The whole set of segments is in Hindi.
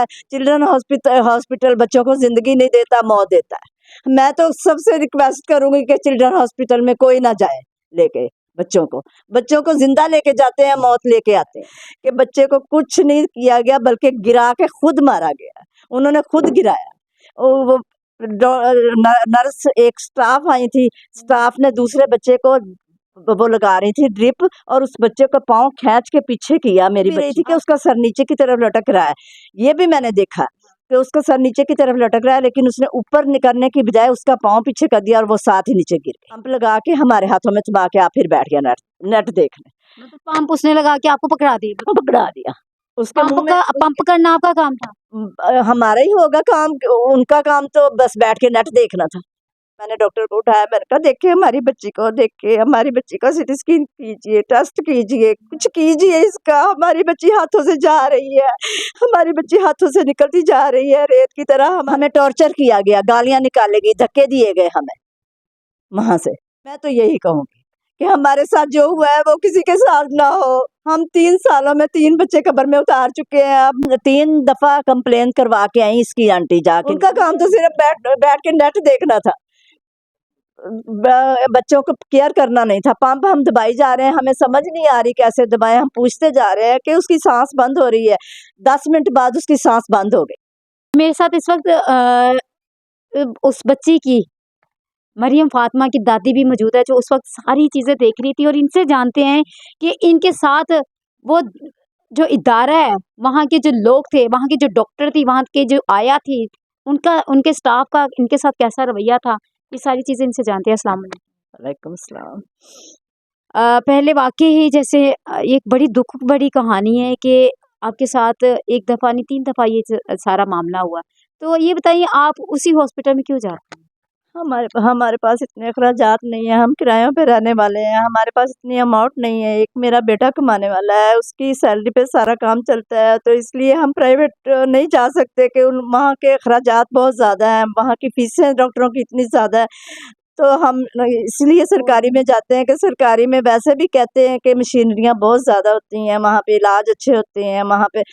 चिल्ड्रन हॉस्पिटल बच्चों को जिंदगी नहीं देता, मौत देता है। मैं तो सबसे रिक्वेस्ट करूंगी कि चिल्ड्रन हॉस्पिटल में कोई ना जाए लेके बच्चों को जिंदा लेके जाते हैं, मौत लेके आते हैं। कि बच्चे को कुछ नहीं किया गया बल्कि गिरा के खुद मारा गया, उन्होंने खुद गिराया। वो नर्स, एक स्टाफ आई थी, स्टाफ ने दूसरे बच्चे को वो लगा रही थी ड्रिप, और उस बच्चे का पाँव खींच के पीछे किया। मेरी रही थी कि उसका सर नीचे की तरफ लटक रहा है, ये भी मैंने देखा कि उसका सर नीचे की तरफ लटक रहा है, लेकिन उसने ऊपर निकलने की बजाय उसका पाँव पीछे कर दिया और वो साथ ही नीचे गिर गया। पंप लगा के हमारे हाथों में थमा के आप फिर बैठ गया नेट देखने। मतलब पंप उसने लगा के आपको पकड़ा दिया उसके मुंह में। पंप करना आपका काम था? हमारा ही होगा काम, उनका काम तो बस बैठ के नेट देखना था। मैंने डॉक्टर को उठाया, मैंने कहा देखिए हमारी बच्ची को, देखिए हमारी बच्ची का सीटी स्कैन कीजिए, टेस्ट कीजिए, कुछ कीजिए इसका। हमारी बच्ची हाथों से जा रही है, हमारी बच्ची हाथों से निकलती जा रही है रेत की तरह। हमें टॉर्चर किया गया, गालियां निकाली गई, धक्के दिए गए हमें वहां से। मैं तो यही कहूँगी कि हमारे साथ जो हुआ है वो किसी के साथ ना हो। हम 3 सालों में 3 बच्चे कब्र में उतार चुके हैं। अब 3 दफा कंप्लेन करवा के आई इसकी आंटी जाके। उनका काम तो सिर्फ बैठ के नेट देखना था, बच्चों को केयर करना नहीं था। पंप हम दबाई जा रहे हैं, हमें समझ नहीं आ रही कैसे दबाएं। हम पूछते जा रहे हैं कि उसकी सांस बंद हो रही है, 10 मिनट बाद उसकी सांस बंद हो गई। मेरे साथ इस वक्त उस बच्ची की, मरियम फातिमा की दादी भी मौजूद है, जो उस वक्त सारी चीज़ें देख रही थी। और इनसे जानते हैं कि इनके साथ वो जो इदारा है, वहाँ के जो लोग थे, वहाँ के जो डॉक्टर थी, वहाँ के जो आया थी, उनके स्टाफ का इनके साथ कैसा रवैया था, ये सारी चीज़ें इनसे जानते हैं। अस्सलाम वालेकुम सलाम। पहले वाकई ही जैसे एक बड़ी दुख भरी कहानी है कि आपके साथ एक दफ़ा नहीं 3 दफ़ा ये सारा मामला हुआ। तो ये बताइए, आप उसी हॉस्पिटल में क्यों जाते हैं? हमारे पास इतने अखराजात नहीं है, हम किरायों पे रहने वाले हैं, हमारे पास इतनी अमाउंट नहीं है। एक मेरा बेटा कमाने वाला है, उसकी सैलरी पे सारा काम चलता है, तो इसलिए हम प्राइवेट नहीं जा सकते कि वहाँ के अखराजात बहुत ज़्यादा हैं, वहाँ की फीसें डॉक्टरों की इतनी ज़्यादा है। तो हम इसलिए सरकारी में जाते हैं कि सरकारी में वैसे भी कहते हैं कि मशीनरियाँ बहुत ज़्यादा होती हैं, वहाँ पे इलाज अच्छे होते हैं, वहाँ पे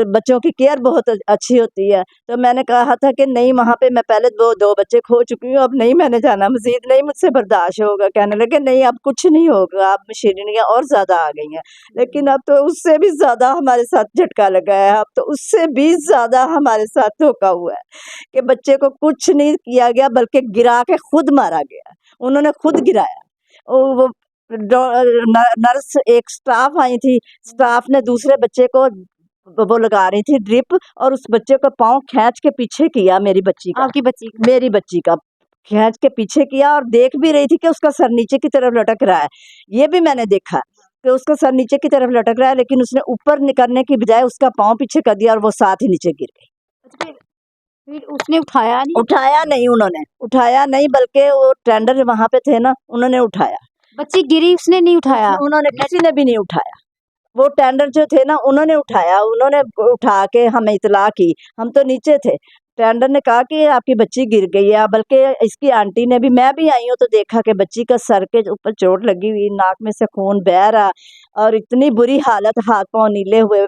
बच्चों की केयर बहुत अच्छी होती है। तो मैंने कहा था कि नहीं, वहाँ पे मैं पहले 2 बच्चे खो चुकी हूँ, अब नहीं मैंने जाना, मज़ीद नहीं मुझसे बर्दाश्त होगा। कहने लगे नहीं अब कुछ नहीं होगा, अब मशीनरियाँ और ज़्यादा आ गई हैं। लेकिन अब तो उससे भी ज़्यादा हमारे साथ झटका लगा है, अब तो उससे भी ज़्यादा हमारे साथ धोखा हुआ है कि बच्चे को कुछ नहीं किया गया बल्कि गिरा के खुद मारा गया, उन्होंने खुद गिराया। वो नर्स, एक स्टाफ आई थी, स्टाफ ने दूसरे बच्चे को वो लगा रही थी ड्रिप, और उस बच्चे का पाँव खींच के पीछे किया। मेरी बच्ची का, आपकी बच्ची का? मेरी बच्ची का खींच के पीछे किया, और देख भी रही थी कि उसका सर नीचे की तरफ लटक रहा है। ये भी मैंने देखा कि उसका सर नीचे की तरफ लटक रहा है, लेकिन उसने ऊपर निकलने की बजाय उसका पाँव पीछे कर दिया और वो साथ ही नीचे गिर गई। फिर उसने उठाया नहीं? उन्होंने उठाया नहीं, बल्कि वो टेंडर वहाँ पे थे ना, उन्होंने उठाया। बच्ची गिरी, उसने नहीं उठाया? उन्होंने, किसी ने भी नहीं उठाया। वो टेंडर जो थे ना, उन्होंने उठाया, उन्होंने उठा के हमें इतला की। हम तो नीचे थे, टेंडर ने कहा कि आपकी बच्ची गिर गई है। बल्कि इसकी आंटी ने भी, मैं भी आई हूँ तो देखा कि बच्ची का सर के ऊपर चोट लगी हुई, नाक में से खून बह रहा, और इतनी बुरी हालत, हाथ पांव नीले हुए,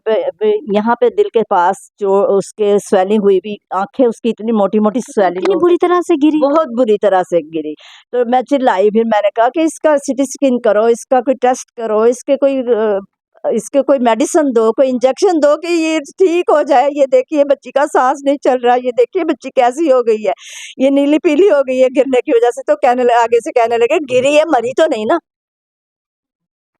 यहाँ पे दिल के पास जो उसके स्वेलिंग हुई भी, आंखें उसकी इतनी मोटी मोटी स्वेलिंग, इतनी बुरी तरह से गिरी? बहुत बुरी तरह से गिरी। तो मैं चिल्लाई, फिर मैंने कहा कि इसका सिटी स्कैन करो, इसका कोई टेस्ट करो, इसके कोई मेडिसिन दो, कोई इंजेक्शन दो कि ये ठीक हो जाए। ये देखिए बच्ची का सांस नहीं चल रहा, ये देखिए बच्ची कैसी हो गई है, ये नीली पीली हो गई है गिरने की वजह से। तो आगे से कहने लगे गिरी है, मरी तो नहीं ना।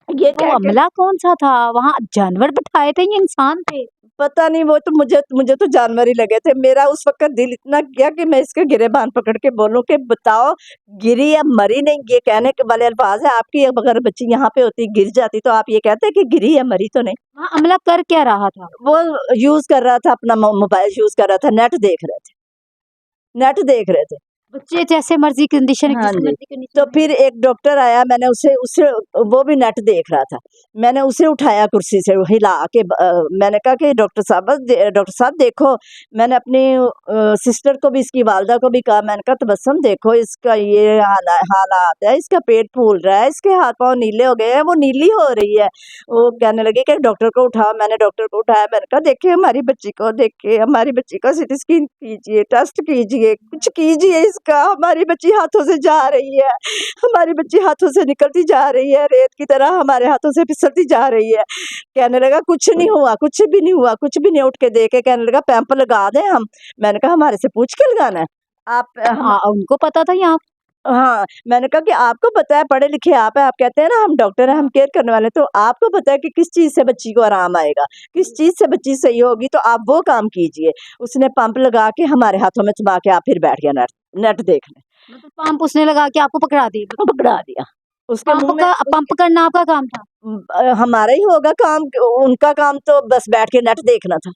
ये वो हमला कौन सा था? वहाँ जानवर बिठाए थे या इंसान थे? पता नहीं, वो तो मुझे तो जानवर ही लगे थे। मेरा उस वक्त दिल इतना किया कि मैं इसके गिरेबान पकड़ के बोलूं कि बताओ गिरी या मरी नहीं। ये कहने के वाले अल्फाज है। आपकी अगर बच्ची यहाँ पे होती, गिर जाती, तो आप ये कहते कि गिरी या मरी तो नहीं। वहाँ हमला कर क्या रहा था? वो यूज कर रहा था, अपना मोबाइल यूज कर रहा था, नेट देख रहे थे। बच्चे जैसे मर्जी कंडीशन हाँ जिस जी। मर्जी कंडीशन तो में फिर एक डॉक्टर आया, मैंने उसे उसे वो भी नेट देख रहा था। मैंने उसे उठाया कुर्सी से हिला के मैंने कहा कि डॉक्टर साहब देखो, मैंने अपनी सिस्टर को भी, इसकी वालदा को भी कहा, मैंने कहा तबस्सुम देखो इसका ये हालात है, इसका पेट फूल रहा है, इसके हाथ-पाँव नीले हो गए हैं, वो नीली हो रही है। वो कहने लगी कि डॉक्टर को उठाओ, मैंने डॉक्टर को उठाया, मैंने कहा देखिए हमारी बच्ची को, देखिए हमारी बच्ची का सीटी स्कैन कीजिए, टेस्ट कीजिए, कुछ कीजिए इसका, हमारी बच्ची हाथों से जा रही है, हमारी बच्ची हाथों से निकलती जा रही है, रेत की तरह हमारे हाथों से फिसलती जा रही है। कहने लगा कुछ नहीं हुआ, कुछ भी नहीं हुआ, कुछ भी नहीं, उठ के देखे कहने लगा पैंप लगा दें हम? मैंने कहा हमारे से पूछ के लगाना है? आप हम उनको पता था या हाँ, मैंने कहा कि आपको पता है, पढ़े लिखे आप हैं, आप कहते हैं ना हम डॉक्टर हैं, हम केयर करने वाले हैं, तो आपको पता है कि किस चीज़ से बच्ची को आराम आएगा, किस चीज़ से बच्ची सही होगी, तो आप वो काम कीजिए। उसने पंप लगा के हमारे हाथों में चबा के आप फिर बैठ गया नेट नेट देखने। मतलब पंप उसने लगा के आपको पकड़ा दिया? पकड़ा दिया। उसके पंप मुँह में का पंप करना आपका काम था? हमारा ही होगा काम, उनका काम तो बस बैठ के नेट देखना था।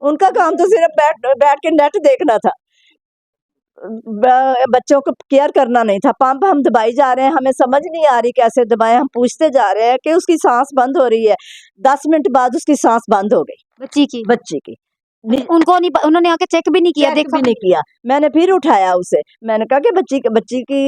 उनका काम तो सिर्फ़ बैठ बैठ के नेट देखना था। बच्चों को केयर करना नहीं था। पंप हम दबाई जा रहे हैं, हमें समझ नहीं आ रही कैसे दबाएं, हम पूछते जा रहे हैं कि उसकी सांस बंद हो रही है। 10 मिनट बाद उसकी सांस बंद हो गई बच्ची की? बच्ची की। उनको नहीं उन्होंने आके चेक भी नहीं किया, चेक देखा भी नहीं किया। मैंने फिर उठाया उसे, मैंने कहा कि बच्ची की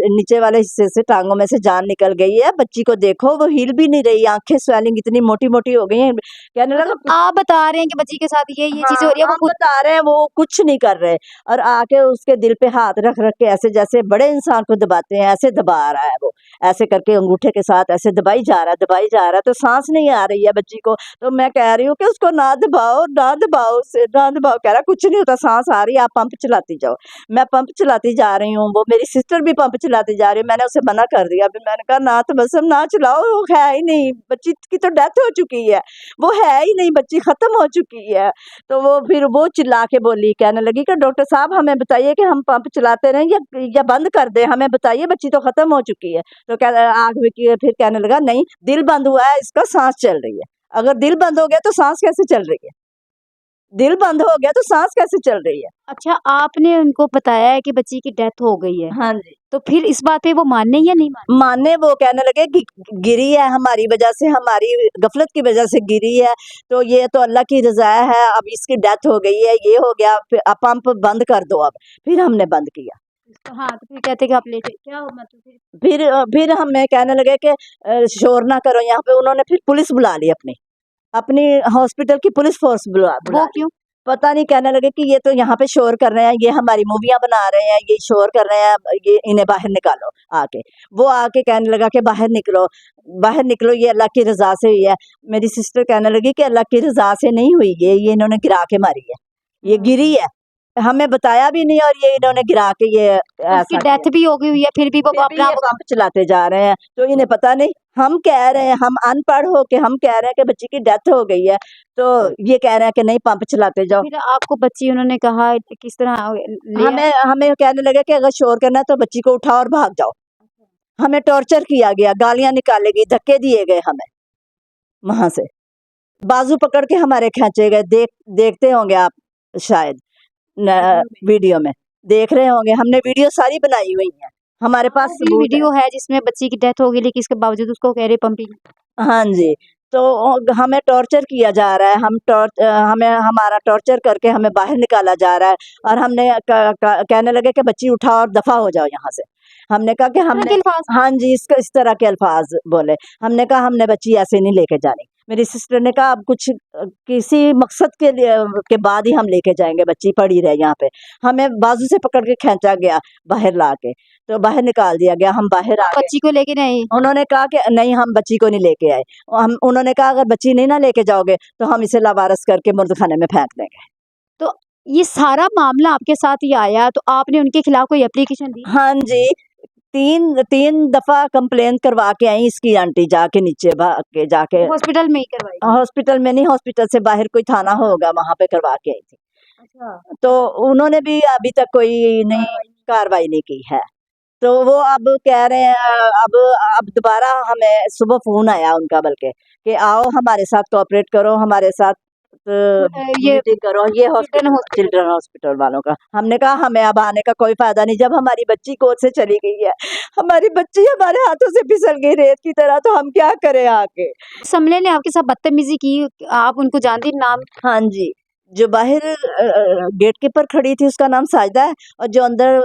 नीचे वाले हिस्से से, टांगों में से जान निकल गई है, बच्ची को देखो वो हिल भी नहीं रही, आंखें स्वेलिंग इतनी मोटी मोटी हो गई हैं। कहने लगा मतलब आप बता रहे हैं कि बच्ची के साथ ये चीजें हो हाँ, रही है, वो हम खुद बता रहे हैं, वो कुछ नहीं कर रहे, और आके उसके दिल पे हाथ रख रख के ऐसे जैसे बड़े इंसान को दबाते हैं, ऐसे दबा रहा है वो, ऐसे करके अंगूठे के साथ ऐसे दबाई जा रहा है, तो सांस नहीं आ रही है बच्ची को। तो मैं कह रही हूँ कि उसको ना दबाओ, ना दबाओ उसे, ना दबाओ। कह रहा कुछ नहीं होता, सांस आ रही है, आप पंप चलाती जाओ। मैं पंप चलाती जा रही हूँ, वो मेरी सिस्टर भी पंप चलाती जा रही है, मैंने उसे मना कर दिया। अभी मैंने कहा ना तबस्सुम ना चलाओ, वो है ही नहीं, बच्ची की तो डेथ हो चुकी है, वो है ही नहीं, बच्ची खत्म हो चुकी है। तो वो फिर वो चिल्ला के बोली, कहने लगी कि डॉक्टर साहब हमें बताइए कि हम पंप चलाते रहें या बंद कर दें, हमें बताइए, बच्ची तो खत्म हो चुकी है। तो फिर कहने लगा नहीं, दिल बंद हुआ है इसका, सांस चल रही है। अगर दिल बंद हो गया तो सांस कैसे चल रही है? दिल बंद हो गया तो सांस कैसे चल रही है? अच्छा, आपने उनको बताया है कि बच्ची की डेथ हो गई है, हाँ जी। तो फिर इस बात पे वो माने या नहीं माने? माने, वो कहने लगे कि गिरी है हमारी वजह से, हमारी गफलत की वजह से गिरी है, तो ये तो अल्लाह की रज़ा है, अब इसकी डेथ हो गई है, ये हो गया, फिर अब पंप बंद कर दो अब। फिर हमने बंद किया। हाँ, तो फिर कहते कि आप ले जाइए, क्या मतलब फिर? फिर हमें कहने लगे कि शोर ना करो यहाँ पे, उन्होंने फिर पुलिस बुला ली, अपनी अपनी हॉस्पिटल की पुलिस फोर्स बुला वो ली। क्यों? पता नहीं, कहने लगे कि ये तो यहाँ पे शोर कर रहे हैं, ये हमारी मूवियाँ बना रहे हैं, ये शोर कर रहे हैं, ये इन्हें बाहर निकालो आके। वो आके कहने लगा कि बाहर निकलो, ये अल्लाह की रज़ा से हुई है। मेरी सिस्टर कहने लगी कि अल्लाह की रज़ा से नहीं हुई, ये इन्होंने गिरा के मारी है, ये गिरी है, हमें बताया भी नहीं, और ये इन्होंने गिरा के ये उसकी ऐसा किया। डेथ भी हो गई हुई है, फिर भी वो फिर भी अपना ये पंप चलाते जा रहे हैं, तो इन्हें पता नहीं। हम कह रहे हैं, हम अनपढ़ हो के हम कह रहे हैं कि बच्ची की डेथ हो गई है, तो ये कह रहे हैं कि नहीं पंप चलाते जाओ। फिर आपको बच्ची उन्होंने कहा किस तरह ले हमें हमें कहने लगे कि अगर शोर करना है तो बच्ची को उठाओ और भाग जाओ। हमें टॉर्चर किया गया, गालियां निकाली गई, धक्के दिए गए हमें वहां से, बाजू पकड़ के हमारे खींचे गए। देखते होंगे आप शायद वीडियो में देख रहे होंगे, हमने वीडियो सारी बनाई हुई है, हमारे पास वो भी सबूत है। वीडियो है जिसमें बच्ची की डेथ हो गई, लेकिन इसके बावजूद उसको कह रहे पंपिंग। हाँ जी, तो हमें टॉर्चर किया जा रहा है, हमें हमारा टॉर्चर करके हमें बाहर निकाला जा रहा है, और हमने कहने लगे कि बच्ची उठाओ और दफा हो जाओ यहाँ से। हमने कहा कि इस तरह के अल्फाज? हाँ जी, इस तरह के अल्फाज बोले। हमने कहा हमने बच्ची ऐसे नहीं लेके जानी। मेरी सिस्टर ने कहा अब कुछ किसी मकसद के लिए के बाद ही हम लेके जाएंगे, बच्ची पड़ी रहे यहाँ पे। हमें बाजू से पकड़ के खींचा गया बाहर ला के, तो बाहर निकाल दिया गया, हम बाहर आ गए। बच्ची को लेके नहीं? उन्होंने कहा कि नहीं, हम बच्ची को नहीं लेके आए। उन्होंने कहा अगर बच्ची नहीं ना लेके जाओगे तो हम इसे लावारिस करके मुर्दखाने में फेंक देंगे। तो ये सारा मामला आपके साथ ही आया, तो आपने उनके खिलाफ कोई एप्लीकेशन दी? हाँ जी, तीन तीन दफा कंप्लेन करवा के आई इसकी आंटी, जाके नीचे भाग के जाके हॉस्पिटल में ही करवाई? हॉस्पिटल में नहीं, हॉस्पिटल से बाहर कोई थाना होगा, वहां पे करवा के आई थी। अच्छा। तो उन्होंने भी अभी तक कोई नहीं कार्रवाई नहीं की है। तो वो अब कह रहे हैं, अब दोबारा हमें सुबह फ़ोन आया उनका, बल्कि कि आओ हमारे साथ कोऑपरेट करो, हमारे साथ ये मीटिंग करो ये चिल्ड्रन हॉस्पिटल चिल्ड्रन हॉस्पिटल वालों का। हमने कहा हमें अब आने का कोई फायदा नहीं, जब हमारी बच्ची गोद से चली गई है, हमारी बच्ची हमारे हाथों से फिसल गई रेत की तरह, तो हम क्या करें आके। समले ने आपके साथ बदतमीजी की, आप उनको जानती नाम? हाँ जी, जो बाहर गेट के ऊपर खड़ी थी उसका नाम साजिदा है, और जो अंदर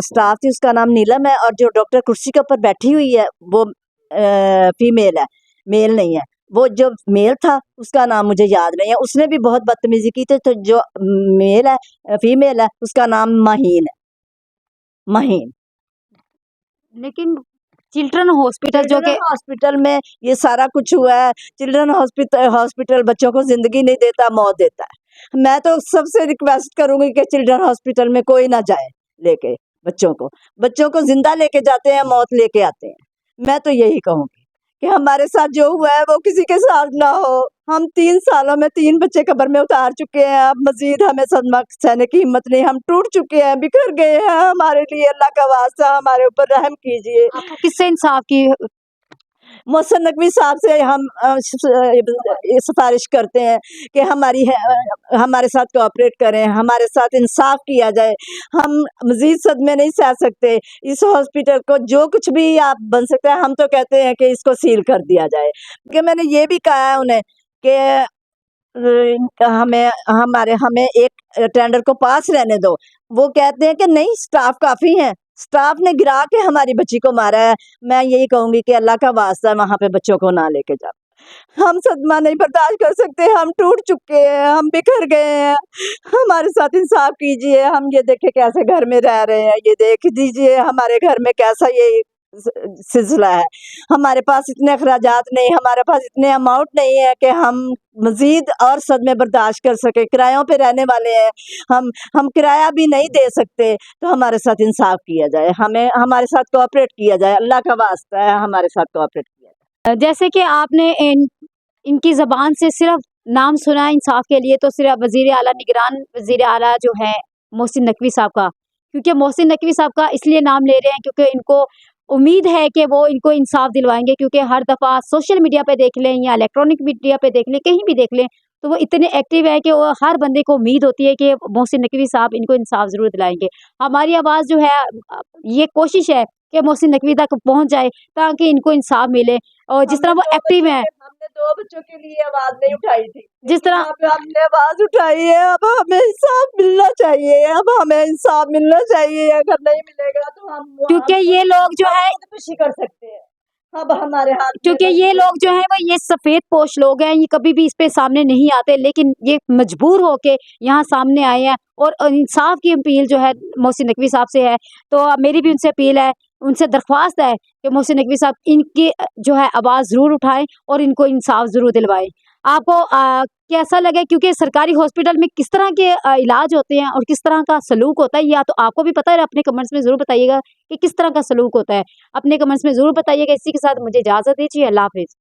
स्टाफ थी उसका नाम नीलम है, और जो डॉक्टर कुर्सी के ऊपर बैठी हुई है वो फीमेल है, मेल नहीं है। वो जो मेल था उसका नाम मुझे याद नहीं है, उसने भी बहुत बदतमीजी की थी। तो जो मेल है फीमेल है उसका नाम माहीन है, माहीन। लेकिन चिल्ड्रन हॉस्पिटल जो चिल्ड्रन कि हॉस्पिटल में ये सारा कुछ हुआ है। चिल्ड्रन हॉस्पिटल बच्चों को जिंदगी नहीं देता, मौत देता है। मैं तो सबसे रिक्वेस्ट करूंगी कि चिल्ड्रन हॉस्पिटल में कोई ना जाए लेके बच्चों को जिंदा लेके जाते हैं, मौत लेके आते हैं। मैं तो यही कहूंगी कि हमारे साथ जो हुआ है वो किसी के साथ ना हो। हम 3 सालों में 3 बच्चे कब्र में उतार चुके हैं, अब मजीद हमें सदमा सहने की हिम्मत नहीं। हम टूट चुके हैं, बिखर गए हैं। हमारे लिए अल्लाह का वास्ता हमारे ऊपर रहम कीजिए। आपको किससे इंसाफ की? मोहसिन नकवी साहब से हम ये सिफारिश करते हैं कि हमारे साथ कोऑपरेट करें, हमारे साथ इंसाफ किया जाए। हम मजीद सदमे नहीं सह सकते। इस हॉस्पिटल को जो कुछ भी आप बन सकता है, हम तो कहते हैं कि इसको सील कर दिया जाए। कि मैंने ये भी कहा है उन्हें कि हमें एक टेंडर को पास रहने दो। वो कहते हैं कि नहीं, स्टाफ काफ़ी है, स्टाफ ने गिरा के हमारी बच्ची को मारा है। मैं यही कहूँगी कि अल्लाह का वास्ता वहाँ पे बच्चों को ना लेके जाओ। हम सदमा नहीं बर्दाश्त कर सकते, हम टूट चुके हैं, हम बिखर गए हैं। हमारे साथ इंसाफ कीजिए। हम ये देखें कैसे घर में रह रहे हैं, ये देख दीजिए हमारे घर में कैसा ये सिलसिला है। हमारे पास इतने अखराजात नहीं, हमारे पास इतने अमाउंट नहीं है कि हम मजीद और सदमे बर्दाश्त कर सके। किरायों पे रहने वाले हैं हम किराया भी नहीं दे सकते। तो हमारे साथ इंसाफ किया जाए, हमें हमारे साथ कोऑपरेट किया जाए। अल्लाह का वास्ता है, हमारे साथ कोऑपरेट किया जाए। जैसे कि आपने इनकी ज़बान से सिर्फ नाम सुना है इंसाफ के लिए, तो सिर्फ वज़ीर आला, निगरान वज़ीर आला जो है मोहसिन नकवी साहब का, क्योंकि मोहसिन नकवी साहब का इसलिए नाम ले रहे हैं क्योंकि इनको उम्मीद है कि वो इनको इंसाफ दिलवाएंगे। क्योंकि हर दफ़ा सोशल मीडिया पे देख लें या इलेक्ट्रॉनिक मीडिया पे देख लें, कहीं भी देख लें, तो वो इतने एक्टिव है कि वो हर बंदे को उम्मीद होती है कि मोहसिन नकवी साहब इनको इंसाफ ज़रूर दिलाएंगे। हमारी आवाज़ जो है, ये कोशिश है कि मोहसिन नकवी तक पहुँच जाए ताकि इनको इंसाफ मिले। और जिस तरह वो एक्टिव हैं, हमने 2 बच्चों के लिए आवाज़ नहीं उठाई थी। जिस तरह यहाँ पे हमने आवाज़ उठाई है। अब हमें इंसाफ मिलना चाहिए, अब हमें इंसाफ मिलना चाहिए। अगर नहीं मिलेगा तो हम क्योंकि ये लोग जो है खुदकुशी कर सकते हैं। अब हमारे हाथ में क्योंकि बस ये लोग जो हैं वो ये सफ़ेद पोश लोग हैं, ये कभी भी इस पे सामने नहीं आते, लेकिन ये मजबूर होके यहाँ सामने आए हैं। और इंसाफ की अपील जो है मोहसिन नकवी साहब से है। तो मेरी भी उनसे अपील है, उनसे दरख्वास्त है कि मोहसिन नकवी साहब इनकी जो है आवाज़ ज़रूर उठाएं और इनको इंसाफ ज़रूर दिलवाएं। आपको कैसा लगे, क्योंकि सरकारी हॉस्पिटल में किस तरह के इलाज होते हैं और किस तरह का सलूक होता है, या तो आपको भी पता है, अपने कमेंट्स में ज़रूर बताइएगा कि किस तरह का सलूक होता है। अपने कमेंट्स में ज़रूर बताइएगा। इसी के साथ मुझे इजाज़त दीजिए। अल्लाह हाफ़िज़।